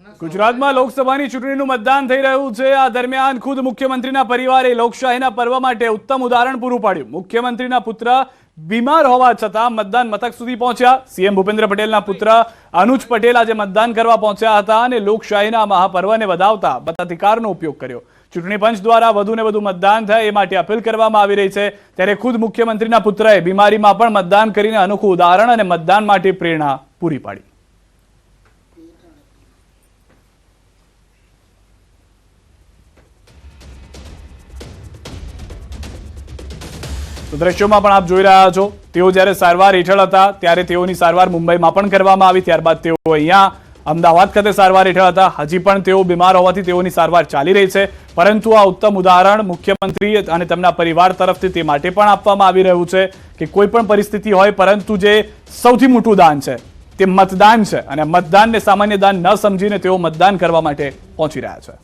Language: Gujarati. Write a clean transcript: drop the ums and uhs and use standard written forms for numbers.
ગુજરાતમાં લોકસભાની ચૂંટણીનું મતદાન થઈ રહ્યું છે। આ દરમિયાન ખુદ મુખ્યમંત્રીના પરિવારે લોકશાહીના પર્વ માટે ઉત્તમ ઉદાહરણ પૂરું પાડ્યું। મુખ્યમંત્રીના પુત્ર બીમાર હોવા છતાં મતદાન મથક સુધી પહોંચ્યા। સીએમ ભૂપેન્દ્ર પટેલના પુત્ર અનુજ પટેલ આજે મતદાન કરવા પહોંચ્યા હતા અને લોકશાહીના મહાપર્વને વધાવતા મતાધિકારનો ઉપયોગ કર્યો। ચૂંટણી પંચ દ્વારા વધુને વધુ મતદાન થાય એ માટે અપીલ કરવામાં આવી રહી છે। ત્યારે ખુદ મુખ્યમંત્રીના પુત્રએ બીમારીમાં પણ મતદાન કરીને અનોખું ઉદાહરણ અને મતદાન માટે પ્રેરણા પૂરી પાડી। તો દ્રશ્યોમાં પણ આપ જોઈ રહ્યા છો, તેઓ જ્યારે સારવાર હેઠળ હતા ત્યારે તેઓની સારવાર મુંબઈમાં પણ કરવામાં આવી। ત્યારબાદ તેઓ અહીંયા અમદાવાદ ખાતે સારવાર હેઠળ હતા। હજી પણ તેઓ બીમાર હોવાથી તેઓની સારવાર ચાલી રહી છે, પરંતુ આ ઉત્તમ ઉદાહરણ મુખ્યમંત્રી અને તેમના પરિવાર તરફથી તે માટે પણ આપવામાં આવી રહ્યું છે કે કોઈ પણ પરિસ્થિતિ હોય, પરંતુ જે સૌથી મોટું દાન છે તે મતદાન છે અને મતદાનને સામાન્ય દાન ન સમજીને તેઓ મતદાન કરવા માટે પહોંચી રહ્યા છે।